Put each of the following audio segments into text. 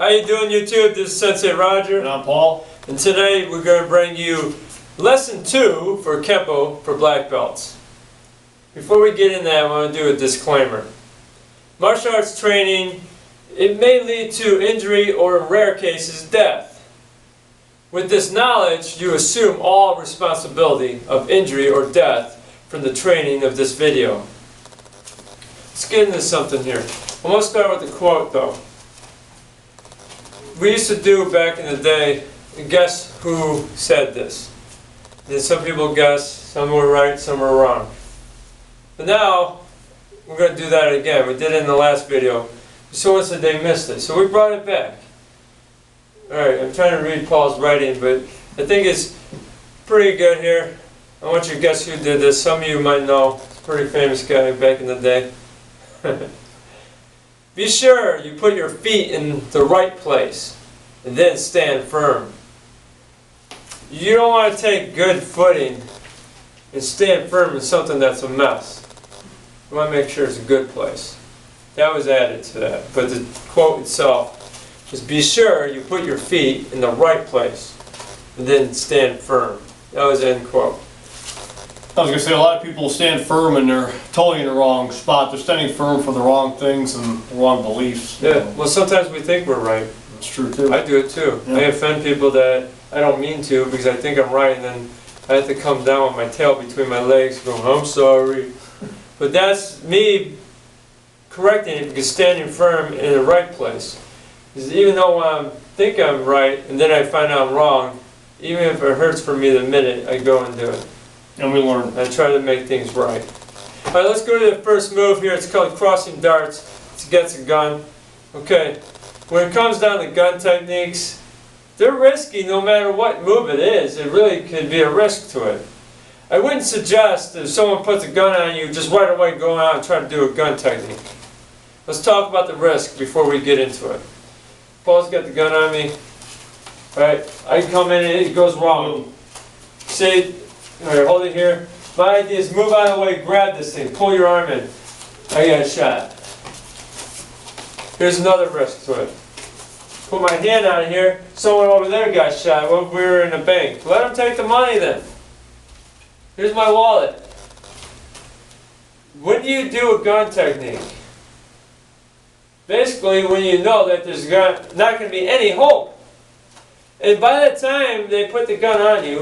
How you doing, YouTube? This is Sensei Roger. And I'm Paul. And today we're going to bring you Lesson 2 for Kenpo for black belts. Before we get in that, I want to do a disclaimer. Martial arts training, it may lead to injury or, in rare cases, death. With this knowledge, you assume all responsibility of injury or death from the training of this video. Let's get into something here. I want to start with a quote, though. We used to do back in the day, guess who said this. And some people guess, some were right, some were wrong. But now, we're going to do that again. We did it in the last video. Someone said they missed it, so we brought it back. Alright, I'm trying to read Paul's writing, but I think it's pretty good here. I want you to guess who did this. Some of you might know. It's a pretty famous guy back in the day. Be sure you put your feet in the right place and then stand firm. You don't want to take good footing and stand firm in something that's a mess. You want to make sure it's a good place. That was added to that. But the quote itself is, be sure you put your feet in the right place and then stand firm. That was end quote. I was going to say, a lot of people stand firm and they're totally in the wrong spot. They're standing firm for the wrong things and the wrong beliefs. Yeah, well, sometimes we think we're right. That's true too. I do it too. Yeah. I offend people that I don't mean to because I think I'm right, and then I have to come down with my tail between my legs going, I'm sorry. But that's me correcting it because standing firm in the right place. Because even though I think I'm right and then I find out I'm wrong, even if it hurts for me the minute, I go and do it. And we learn. I try to make things right. Alright, let's go to the first move here. It's called crossing darts. It's against a gun. Okay, when it comes down to gun techniques, they're risky no matter what move it is. It really could be a risk to it. I wouldn't suggest if someone puts a gun on you, just right away go out and try to do a gun technique. Let's talk about the risk before we get into it. Paul's got the gun on me. Alright, I come in and it goes wrong. See, alright, hold it here. My idea is move out of the way, grab this thing, pull your arm in. I got a shot. Here's another risk to it. Put my hand on here, someone over there got shot. Well, we were in a bank. Let them take the money then. Here's my wallet. When do you do a gun technique? Basically, when you know that there's not going to be any hope. And by the time they put the gun on you,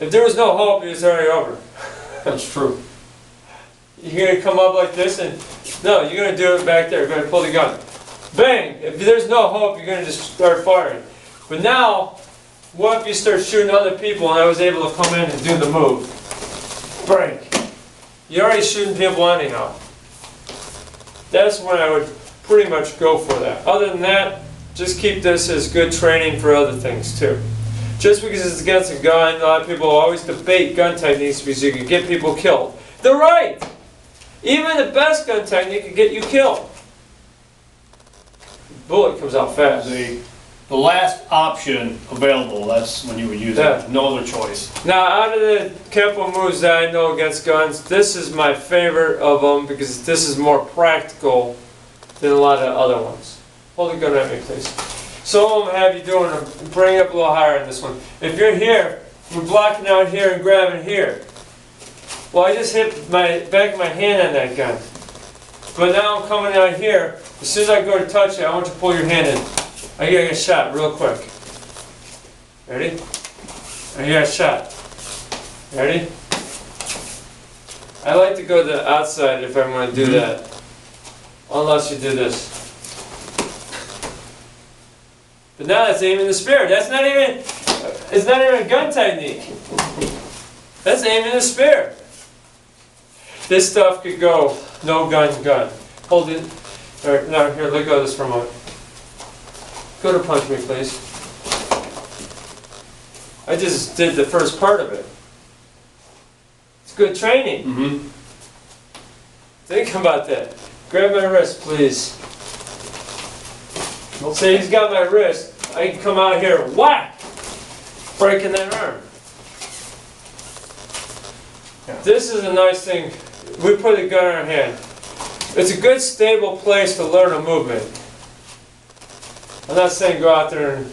if there was no hope, it was already over. That's true. You're going to come up like this and, no, you're going to do it back there. You're going to pull the gun. Bang! If there's no hope, you're going to just start firing. But now, what if you start shooting other people and I was able to come in and do the move? Bang! You're already shooting people anyhow. That's when I would pretty much go for that. Other than that, just keep this as good training for other things too. Just because it's against a gun, a lot of people always debate gun techniques because you can get people killed. They're right! Even the best gun technique can get you killed. The bullet comes out fast. The last option available, that's when you would use it. No other choice. Now, out of the Kenpo moves that I know against guns, this is my favorite of them because this is more practical than a lot of other ones. Hold the gun at me, please. Some of them have you doing bring it up a little higher in this one. If you're here, we're blocking out here and grabbing here. Well, I just hit my back of my hand on that gun. But now I'm coming out here. As soon as I go to touch it, I want you to pull your hand in. I get a shot real quick. Ready? I get a shot. Ready? I like to go to the outside if I'm going to do that. Unless you do this. But now that's aiming the spear. That's not even, it's not even a gun technique. That's aiming the spear. This stuff could go no gun, gun. Hold it. Alright, now here, let go of this for a moment. Go to punch me, please. I just did the first part of it. It's good training. Mm-hmm. Think about that. Grab my wrist, please. Say he's got my wrist. I can come out here, whack! Breaking that arm. Yeah. This is a nice thing. We put a gun in our hand. It's a good stable place to learn a movement. I'm not saying go out there and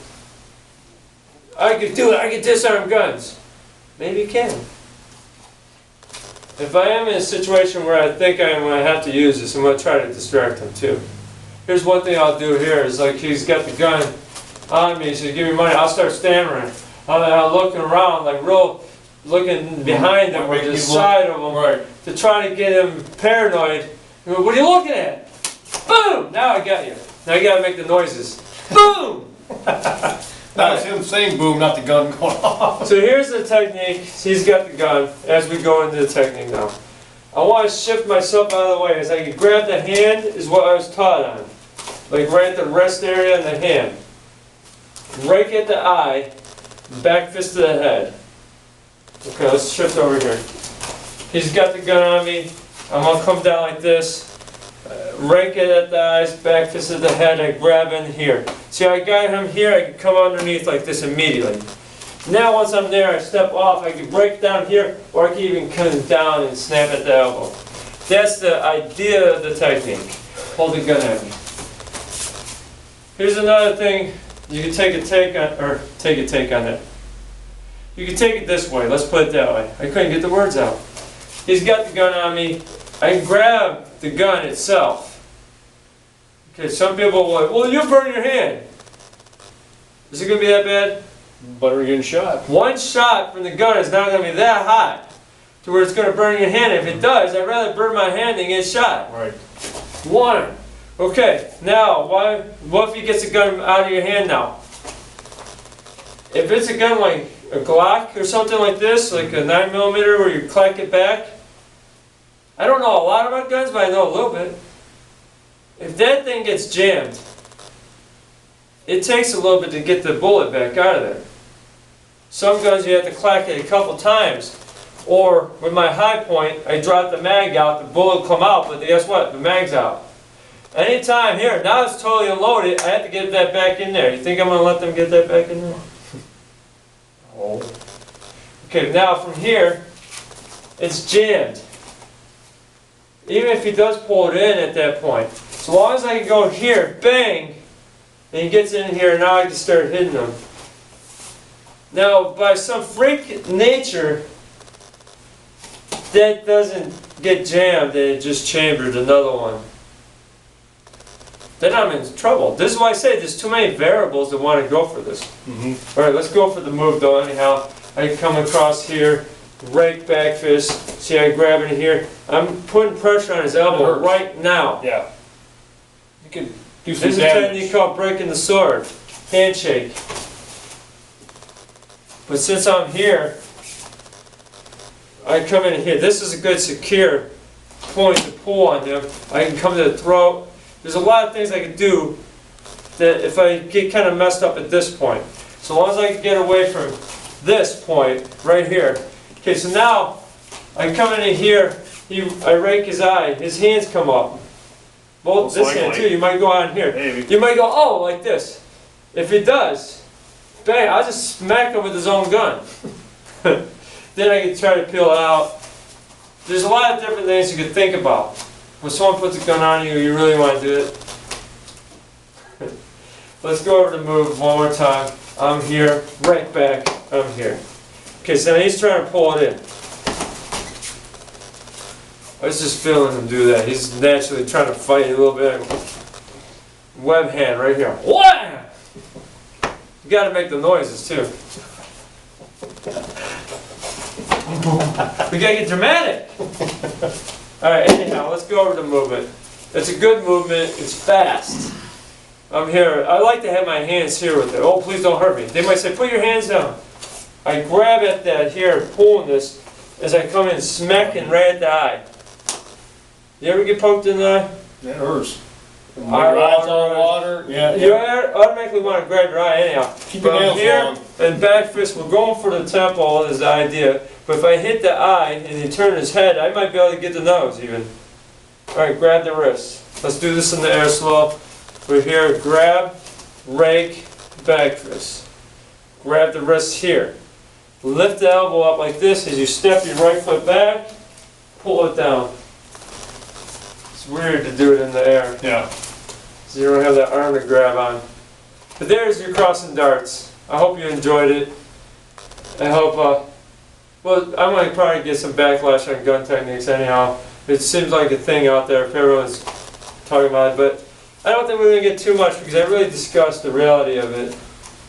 I could do it, I could disarm guns. Maybe you can. If I am in a situation where I think I'm going to have to use this, I'm going to try to distract him too. Here's one thing I'll do here is like he's got the gun on me, so give me money, I'll start stammering. I'm looking around like real, looking behind him or to the side of him to try to get him paranoid. What are you looking at? Boom! Now I got you. Now you got to make the noises. Boom! That was him saying boom, not the gun going off. So here's the technique. He's got the gun as we go into the technique now. I want to shift myself out of the way. As I can grab the hand is what I was taught on. Like right at the wrist area and the hand. Right at the eye, back fist to the head. Okay, let's shift over here. He's got the gun on me. I'm going to come down like this. Rake it at the eyes, back fist at the head, I grab in here. See, I got him here, I can come underneath like this immediately. Now once I'm there, I step off, I can break down here, or I can even come down and snap at the elbow. That's the idea of the technique. Hold the gun at me. Here's another thing, you can take a take on it. You can take it this way, let's put it that way. I couldn't get the words out. He's got the gun on me, I can grab the gun itself. Okay, some people will like, well, you burn your hand. Is it going to be that bad? Better getting shot. One shot from the gun is not going to be that hot to where it's going to burn your hand. If it does, I'd rather burn my hand than get shot. Right. One. Okay, now, what if he gets a gun out of your hand now? If it's a gun like a Glock or something like this, like a 9mm where you clack it back, I don't know a lot about guns, but I know a little bit. If that thing gets jammed, it takes a little bit to get the bullet back out of there. Some guns you have to clack it a couple times. Or with my high point, I drop the mag out, the bullet will come out, but guess what? The mag's out. Anytime here, now it's totally unloaded, I have to get that back in there. You think I'm going to let them get that back in there? Oh. Okay, now from here, it's jammed. Even if he does pull it in at that point. So long as I can go here, bang, and he gets in here, now I can start hitting him. Now, by some freak nature, that doesn't get jammed and it just chambered another one. Then I'm in trouble. This is why I say there's too many variables that want to go for this. Alright, let's go for the move though anyhow. I can come across here, rake back fist. See, I grab it here. I'm putting pressure on his elbow right now. Yeah. You can do some There's damage. a technique called breaking the sword. Handshake. But since I'm here, I come in here. This is a good secure point to pull on him. I can come to the throat. There's a lot of things I can do that if I get kind of messed up at this point. So long as I can get away from this point right here. Okay, so now I come in here, I rake his eye, his hands come up. Both this hand too, you might go on here. Maybe. You might go, oh, like this. If he does, bang, I'll just smack him with his own gun. Then I can try to peel it out. There's a lot of different things you can think about. When someone puts a gun on you, you really want to do it. Let's go over the move one more time. I'm here, right back, I'm here. Okay, so now he's trying to pull it in. I was just feeling him do that. He's naturally trying to fight a little bit. Web hand right here. Wham! You gotta make the noises too. We gotta get dramatic. Alright, anyhow, let's go over the movement. It's a good movement, it's fast. I'm here. I like to have my hands here with it. Oh, please don't hurt me. They might say, put your hands down. I grab at that here, pulling this, as I come in, smacking right at the eye. You ever get poked in the eye? That hurts. When Eye your eye's on water. water. Yeah. You automatically want to grab your eye anyhow. Keep your But nails here long. and back fist, we're going for the temple is the idea. But if I hit the eye and he turn his head, I might be able to get the nose even. Alright, grab the wrist. Let's do this in the air slow. We're here, grab, rake, back fist. Grab the wrist here. Lift the elbow up like this as you step your right foot back, pull it down. It's weird to do it in the air. Yeah. So you don't have that arm to grab on. But there's your crossing darts. I hope you enjoyed it. I hope, well, I might probably get some backlash on gun techniques anyhow. It seems like a thing out there if everyone's talking about it, but I don't think we're going to get too much because I really discussed the reality of it.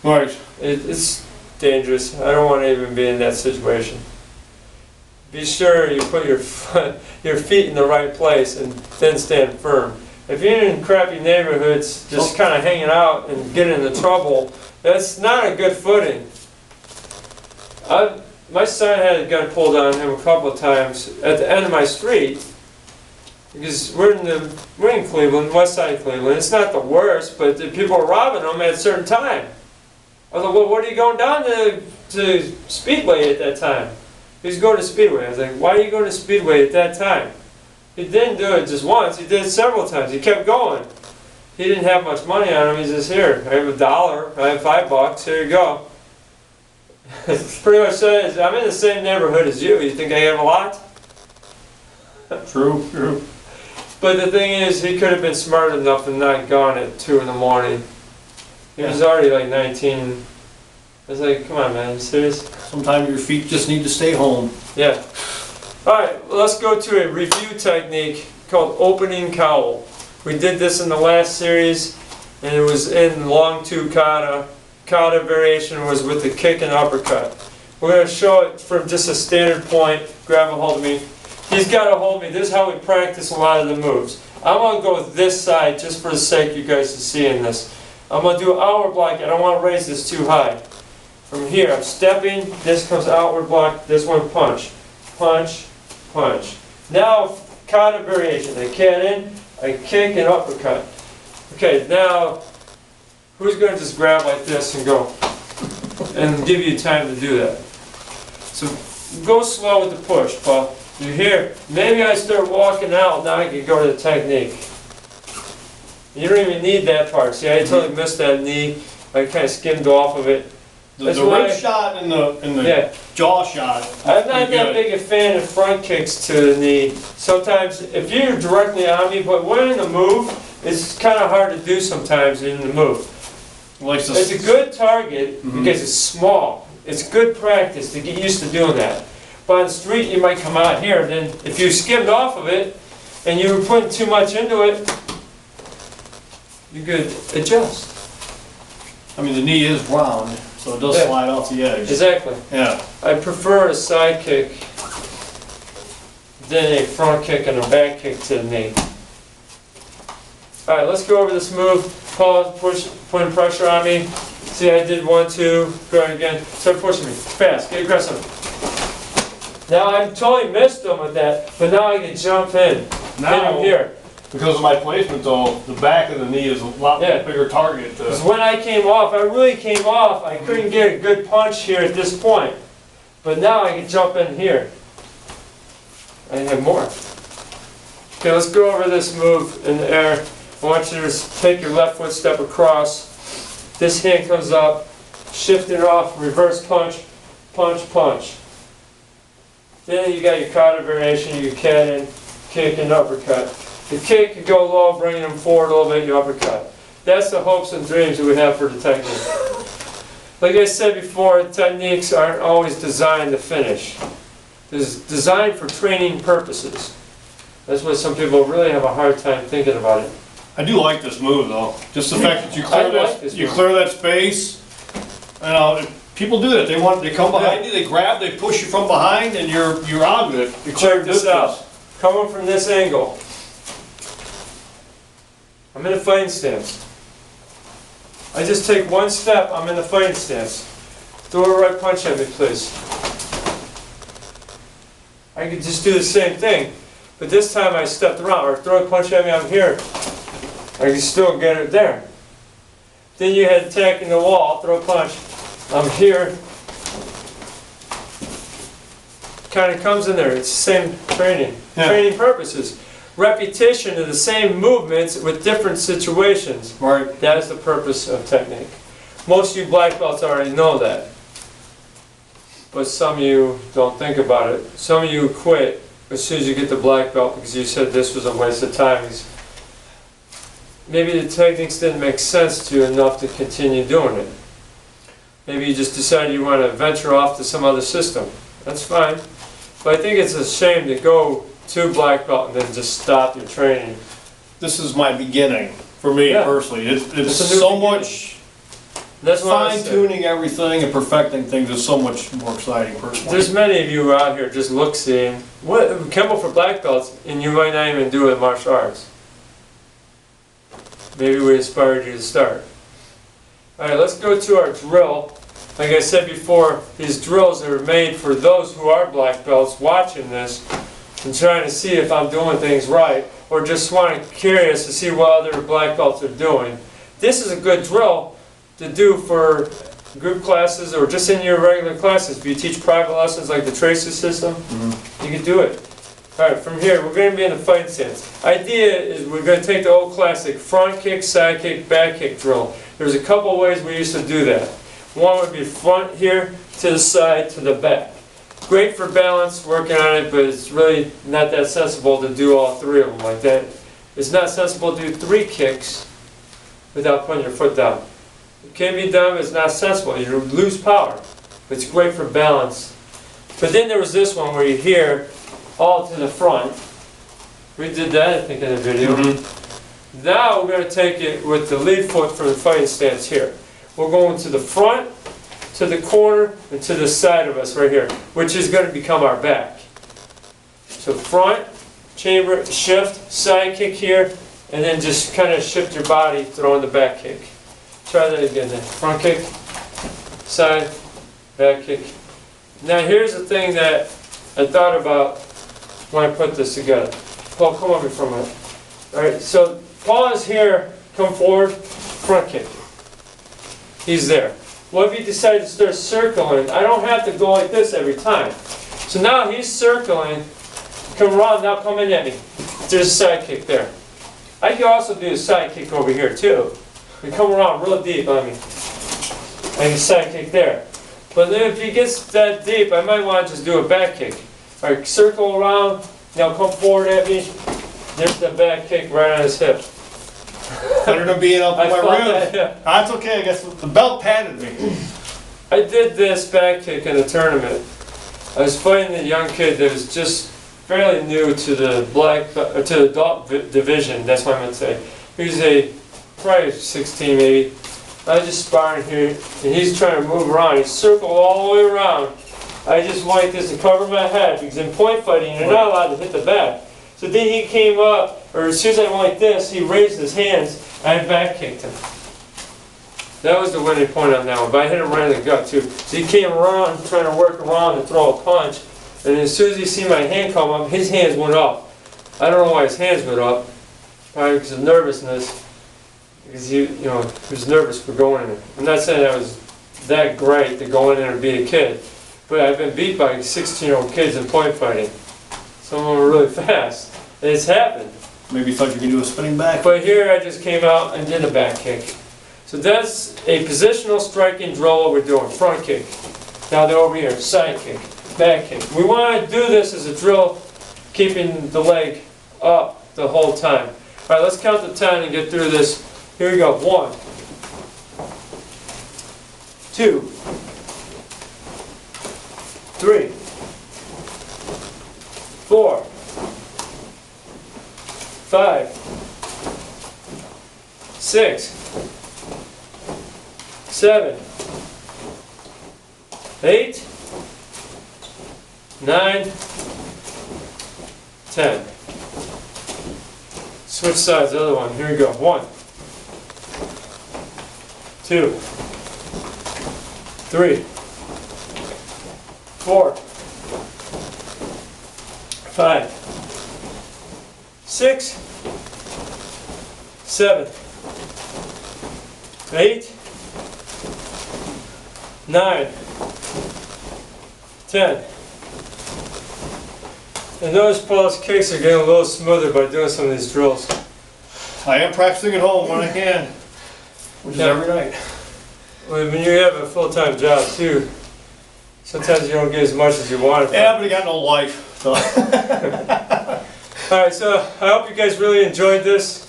Right. It's dangerous. I don't want to even be in that situation. Be sure you put your feet in the right place and then stand firm. If you're in crappy neighborhoods, just kind of hanging out and getting into trouble, that's not a good footing. My son had a gun pulled on him a couple of times at the end of my street, because we're in Cleveland, west side of Cleveland. It's not the worst, but the people are robbing them at a certain time. I was like, well, what are you going down to Speedway at that time? He's going to Speedway. I was like, why are you going to Speedway at that time? He didn't do it just once, he did it several times. He kept going. He didn't have much money on him. He says, here, I have $1, I have $5, here you go. Pretty much says, I'm in the same neighborhood as you. You think I have a lot? True, true. But the thing is, he could have been smart enough and not gone at 2 in the morning. He was already like 19. I was like, come on, man, you serious? Sometimes your feet just need to stay home. Yeah. Alright, let's go to a review technique called opening cowl. We did this in the last series, and it was in long two kata. Kata variation was with the kick and uppercut. We're going to show it from just a standard point. Grab a hold of me. He's got to hold me. This is how we practice a lot of the moves. I'm going to go with this side just for the sake of you guys to see in this. I'm going to do an outward block. I don't want to raise this too high. From here, I'm stepping. This comes outward block. This one punch. Punch. Punch. Now, kata variation. I cat in. I kick and uppercut. Okay, now, who's going to just grab like this and go? And give you time to do that. So, go slow with the push, Paul. You hear, maybe I start walking out, now I can go to the technique. You don't even need that part. See, I totally missed that knee. I kind of skimmed off of it. The rib shot and the jaw shot. I'm not that big a fan of front kicks to the knee. Sometimes, if you're directly on me, but when in the move, it's kind of hard to do sometimes in the move. It's a good target because it's small. It's good practice to get used to doing that. But on the street, you might come out here, and then if you skimmed off of it, and you were putting too much into it, you could adjust. I mean, the knee is round, so it does slide off the edge. Exactly. Yeah. I prefer a side kick than a front kick and a back kick to the knee. Alright, let's go over this move. Pause, push, putting pressure on me. See, I did 1, 2, go again. Start pushing me. Fast, get aggressive. Now I totally missed him with that, but now I can jump in. Now, hit him here. Because of my placement though, the back of the knee is a lot bigger target. Because when I came off, I really came off, I couldn't get a good punch here at this point. But now I can jump in here. I have more. Okay, let's go over this move in the air. I want you to take your left foot, step across. This hand comes up, shift it off, reverse punch, punch, punch. Then you got your kata variation, you cat in, kick and uppercut. The kick can go low, bringing them forward a little bit, you uppercut. That's the hopes and dreams that we have for the technique. Like I said before, techniques aren't always designed to finish. It's designed for training purposes. That's why some people really have a hard time thinking about it. I do like this move though. Just the fact that you clear that space. People do that. They come behind you, they grab, they push you from behind, and you're out of it. Check this out. Coming from this angle. I'm in a fighting stance. I just take one step, I'm in the fighting stance. Throw a right punch at me, please. I could just do the same thing, but this time I stepped around, or throw a punch at me, I'm here. I can still get it there. Then you had attacking the wall, throw a punch, I'm here. Kind of comes in there, it's the same training. Yeah. Training purposes. Repetition of the same movements with different situations. Right. That is the purpose of technique. Most of you black belts already know that. But some of you don't think about it. Some of you quit as soon as you get the black belt because you said this was a waste of time. maybe the techniques didn't make sense to you enough to continue doing it. Maybe you just decided you want to venture off to some other system. That's fine. But I think it's a shame to go to black belt and then just stop your training. This is my beginning, for me personally. It's so much fine-tuning everything and perfecting things is so much more exciting personally. There's many of you out here just look-seeing. What Kenpo for black belts, and you might not even do it in martial arts. Maybe we inspired you to start. Alright, let's go to our drill. Like I said before, these drills are made for those who are black belts watching this and trying to see if I'm doing things right, or just curious to see what other black belts are doing. This is a good drill to do for group classes or just in your regular classes. If you teach private lessons like the Tracer system, you can do it. Alright, from here we're going to be in the fighting stance. Idea is we're going to take the old classic front kick, side kick, back kick drill. There's a couple ways we used to do that. One would be front here, to the side, to the back. Great for balance, working on it, but it's really not that sensible to do all three of them like that. It's not sensible to do 3 kicks without putting your foot down. It can be done, but it's not sensible. You lose power. But it's great for balance. But then there was this one where you hear all to the front. We did that, I think, in the video. Now we're going to take it with the lead foot for the fighting stance here. We're going to the front, to the corner, and to the side of us right here, which is going to become our back. So front, chamber, shift, side kick here, and then just kind of shift your body, throwing the back kick. Try that again then. Front kick, side, back kick. Now here's the thing that I thought about when I put this together. Paul, come over for a minute. Alright, so pause here, come forward, front kick. He's there. Well, if you decide to start circling, I don't have to go like this every time. So now he's circling, come around, now come in at me. There's a side kick there. I can also do a side kick over here too. We come around real deep on me. I can side kick there. But then if he gets that deep, I might want to just do a back kick. Alright, circle around, now come forward at me. There's the back kick right on his hip. Better than being up in my rib. That, yeah. That's okay, I guess the belt padded me. I did this back kick in a tournament. I was fighting a young kid that was just fairly new to the adult division. That's what I meant to say. He was probably 16 maybe. I was just sparring here, and he's trying to move around. He circled all the way around. I just went like this to cover my head, because in point fighting, you're not allowed to hit the back. So then he came up, or as soon as I went like this, he raised his hands, I back kicked him. That was the winning point on that one, but I hit him right in the gut too. So he came around, trying to work around and throw a punch, and as soon as he see my hand come up, his hands went up. I don't know why his hands went up, probably because of nervousness, because he was nervous for going in there. I'm not saying I was that great to go in there and be a kid, but I've been beat by 16-year-old kids in point fighting. Some of them are really fast. And it's happened. Maybe you thought you could do a spinning back. But here I just came out and did a back kick. So that's a positional striking drill what we're doing. Front kick. Now they're over here. Side kick. Back kick. We want to do this as a drill, keeping the leg up the whole time. Alright, let's count to 10 and get through this. Here we go. 1, 2, 3, 4, 5, 6, 7, 8, 9, 10. Switch sides, the other one. Here we go. 1, 2, 3, 4, 5, 6, 7, 8, 9, 10. And notice Paul's kicks are getting a little smoother by doing some of these drills. I am practicing at home when I can, which is every night. Well, when you have a full-time job too, sometimes you don't get as much as you want. Yeah, but you got no life. So. Alright, so I hope you guys really enjoyed this.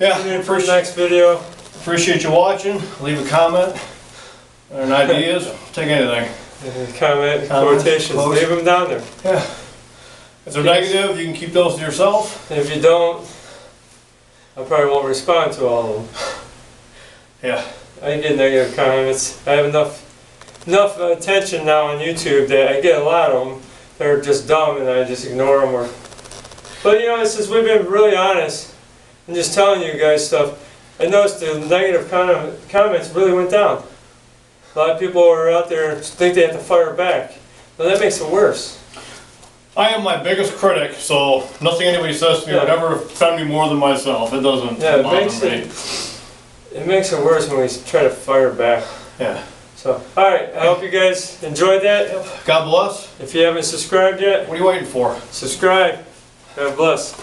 Yeah, Tune in for the next video. appreciate you watching. Leave a comment or an ideas. Take anything. Comment, Comments, quotations, quotes. leave them down there. Yeah. If they're negative, you can keep those to yourself. And if you don't, I probably won't respond to all of them. Yeah. I get negative comments. I have enough attention now on YouTube that I get a lot of them. They're just dumb and I just ignore them. But you know, since we've been really honest and just telling you guys stuff, I noticed the negative comments really went down. A lot of people are out there think they have to fire back. Well, that makes it worse. I am my biggest critic, so nothing anybody says to me would ever offend me more than myself. It doesn't bother me. It makes it worse when we try to fire back. Yeah. So, alright, I hope you guys enjoyed that. God bless. If you haven't subscribed yet, What are you waiting for? subscribe. God bless.